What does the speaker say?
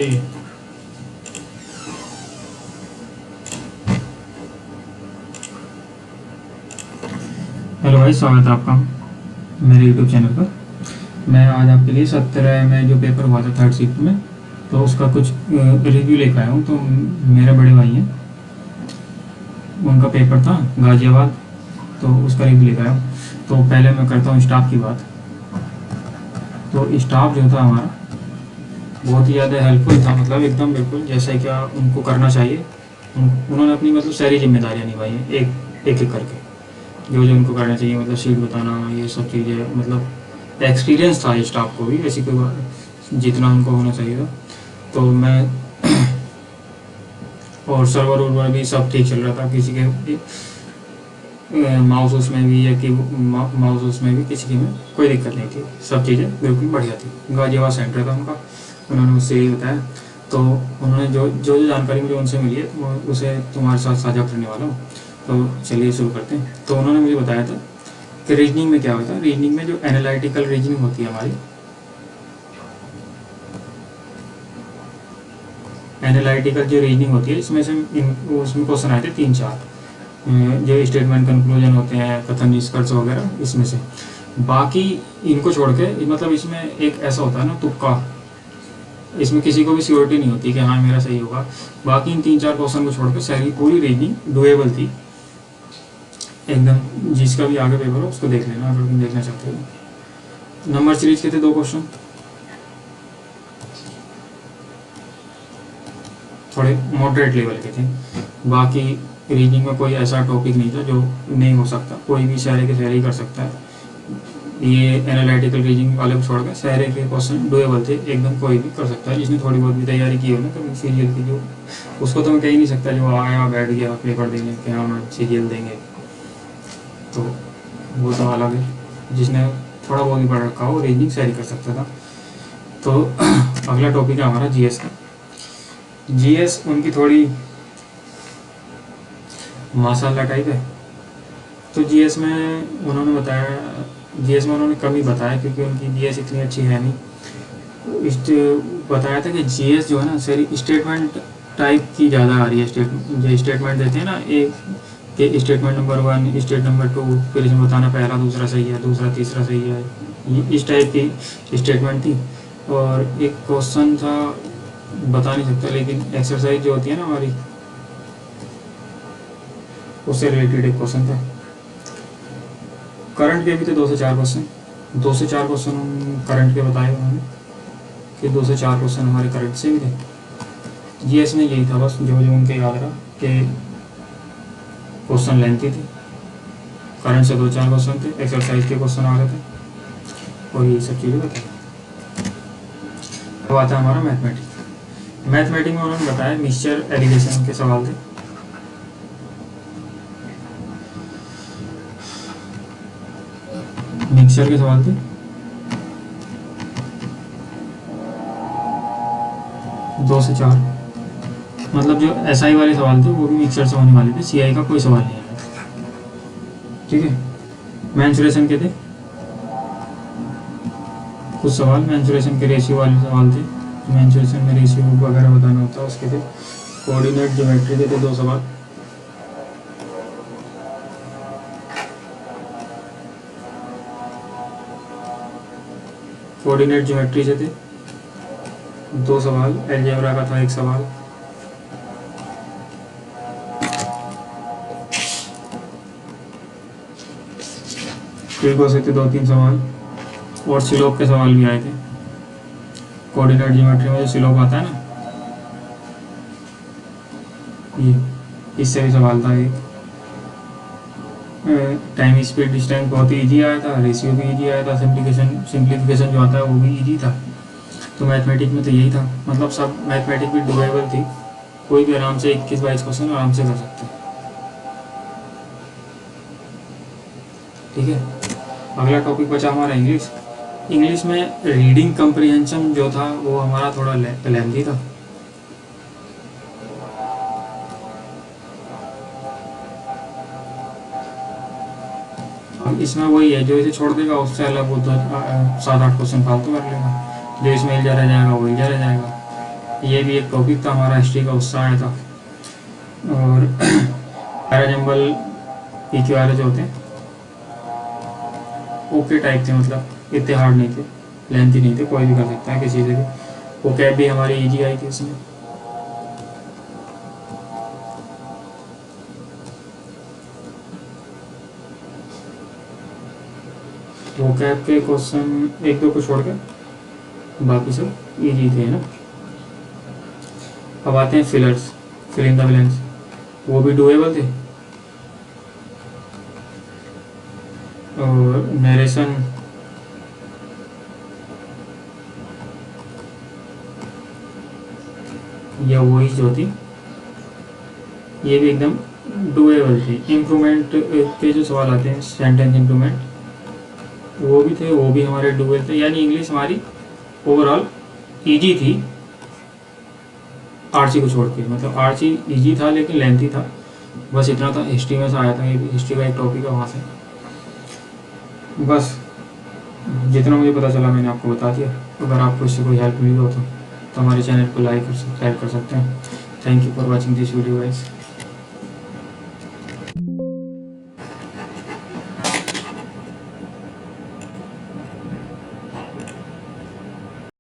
Hello भाई, स्वागत है आपका मेरे यूट्यूब चैनल पर। मैं आज आपके लिए 17 में जो पेपर हुआ था थर्ड शिफ्ट में, तो उसका कुछ रिव्यू लेकर आया हूँ। तो मेरे बड़े भाई हैं, उनका पेपर था गाज़ियाबाद, तो उसका रिव्यू लेकर आया हूँ। तो पहले मैं करता हूँ स्टाफ की बात। तो स्टाफ जो था हमारा बहुत ही ज़्यादा हेल्पफुल था, मतलब एकदम बिल्कुल जैसे क्या उनको करना चाहिए। उन्होंने अपनी मतलब सारी जिम्मेदारियाँ निभाई हैं एक एक करके, जो जो उनको करना चाहिए, मतलब शीट बताना, ये सब चीज़ें। मतलब एक्सपीरियंस था स्टाफ को भी, ऐसी कोई बात जितना उनको होना चाहिए था। तो मैं और सर्वर वर्वर भी सब ठीक चल रहा था, किसी के माउस उसमें भी या कि माउस उसमें भी किसी के में कोई दिक्कत नहीं थी, सब चीज़ें बिल्कुल बढ़िया थी। गाजियाबाद सेंटर था उनका, उन्होंने मुझसे यही बताया। तो उन्होंने जो जो जो जानकारी मुझे उनसे मिली है, तो उसे तुम्हारे साथ साझा करने वाला हूँ। तो चलिए शुरू करते हैं। तो उन्होंने मुझे बताया था कि रीजनिंग में क्या होता है। रीजनिंग में जो एनालिटिकल रीजनिंग होती है हमारी, एनालिटिकल जो रीजनिंग होती है, इसमें से उसमें क्वेश्चन आए थे 3-4, जो स्टेटमेंट कंक्लूजन होते हैं, कथन निष्कर्ष वगैरह, इसमें से। बाकी इनको छोड़ के, मतलब इसमें एक ऐसा होता है ना तुक्का, इसमें किसी को भी सियोरिटी नहीं होती कि हाँ मेरा सही होगा। बाकी इन 3-4 क्वेश्चन को छोड़ के सारी पूरी रीजनिंग डुएबल थी एकदम। जिसका भी आगे पेपर हो उसको देख लेना अगर तुम देखना चाहते हो। नंबर सीरीज के थे 2 क्वेश्चन, थोड़े मॉडरेट लेवल के थे। बाकी रीजनिंग में कोई ऐसा टॉपिक नहीं था जो नहीं हो सकता, कोई भी सारे के सारे ही कर सकता है। ये एनालिटिकल रीजनिंग वाले को छोड़ के सारे के क्वेश्चन डुएबल थे एकदम, कोई भी कर सकता है जिसने थोड़ी बहुत भी तैयारी की हो ना कभी सीरियल की। जो उसको तो मैं कह ही नहीं सकता जो आया बैठ गया पेपर देने कि हाँ मैं सीरियल देंगे, तो वो तो अलग है। जिसने थोड़ा बहुत भी पढ़ रखा हो रीजनिंग सारी कर सकता था। तो अगला टॉपिक है हमारा जीएस का। जीएस उनकी थोड़ी माशाल्लाह टाइप है। तो जीएस में उन्होंने बताया, जीएस में उन्होंने कम ही बताया क्योंकि उनकी जीएस इतनी अच्छी है नहीं। बताया था कि जीएस जो है ना सारी स्टेटमेंट टाइप की ज़्यादा आ रही है। जो स्टेटमेंट देते हैं ना, एक कि स्टेटमेंट नंबर 1, स्टेट नंबर 2, फिर इसमें बताना पहला दूसरा सही है, दूसरा तीसरा सही है, इस टाइप की स्टेटमेंट थी। और एक क्वेश्चन था, बता नहीं सकता, लेकिन एक्सरसाइज जो होती है ना हमारी, उससे रिलेटेड एक क्वेश्चन था। करंट के भी थे 2 से 4 क्वेश्चन, 2 से 4 क्वेश्चन हम करंट के बताए उन्होंने कि 2 से 4 क्वेश्चन हमारे करंट से भी थे। जीएस में यही था बस, जो जो उनके याद रहा कि क्वेश्चन लेंथी थे, करंट से 2-4 क्वेश्चन थे, एक्सरसाइज के क्वेश्चन आ रहे थे, और ये सब चीज़ें बताई। अब आता है हमारा मैथमेटिक्स। मैथमेटिक्स में उन्होंने बताया मिक्सचर एलिगेशन के सवाल थे। मिक्सचर के सवाल थे 2 से 4, मतलब जो एसआई वाले सवाल थे वो भी मिक्सचर से होने वाले थे, सीआई का कोई सवाल नहीं है। ठीक है। मेंसुरेशन के थे कुछ सवाल, मेंसुरेशन के रेशियो वाले सवाल थे, मेंसुरेशन में रेशियो वगैरह बताना होता है उसके थे। कोऑर्डिनेट ज्योमेट्री के थे 2 सवाल। कोऑर्डिनेट ज्योमेट्री से थे 2 सवाल, अलजेब्रा का था 1 सवाल। ट्रिगो से थे 2-3 सवाल, और स्लोप के सवाल भी आए थे। कोऑर्डिनेट ज्योमेट्री में जो स्लोप आता है ना, ये इससे भी सवाल था एक। टाइम स्पीड डिस्टेंस बहुत ही ईजी आया था, रेशियो भी ईजी आया था, सिंप्लीफिकेशन जो आता है वो भी ईजी था। तो मैथमेटिक्स में तो यही था, मतलब सब मैथमेटिक्स भी डुएबल थी, कोई भी आराम से 21-22 क्वेश्चन आराम से कर सकता है। ठीक है। अगला टॉपिक बचा हमारा इंग्लिश। इंग्लिश में रीडिंग कम्प्रीहेंशन जो था वो हमारा थोड़ा लेंथी था। इसमें वही है, जो इसे छोड़ देगा उससे अलग वो 7-8 क्वेश्चन फालतू कर लेगा, जो इसमें इल्जा रह जाएगा वो इल्जा रह जाएगा। ये भी एक टॉपिक था हमारा हिस्ट्री का, उससे आया था। और पैराजम्बल PQR जो होते हैं ओके टाइप थे, मतलब इतने हार्ड नहीं थे, लेंथी नहीं थे, कोई भी कर सकता है किसी से भी। वो कैब भी हमारी इजी आई थी उसमें। वो कैब के क्वेश्चन एक दो को छोड़कर बाकी सब इजी थे ना। अब आते हैं fillers, fill in the blanks, वो भी डुएबल थे। और नरेशन, या वही जो थी, ये भी एकदम डुएबल थी। इम्प्रूवमेंट के जो सवाल आते हैं, सेंटेंस इम्प्रूवमेंट, वो भी थे, वो भी हमारे डुएबल थे। यानी इंग्लिश हमारी ओवरऑल इजी थी आरसी को छोड़ के, मतलब आरसी इजी था लेकिन लेंथी था, बस इतना था। हिस्ट्री में से आया था, ये भी हिस्ट्री का एक टॉपिक है वहाँ से। बस जितना मुझे पता चला मैंने आपको बता दिया। अगर आपको इससे कोई हेल्प मिली हो तो हमारे चैनल को लाइक और सब्सक्राइब कर सकते हैं। Thank you for watching this video guys.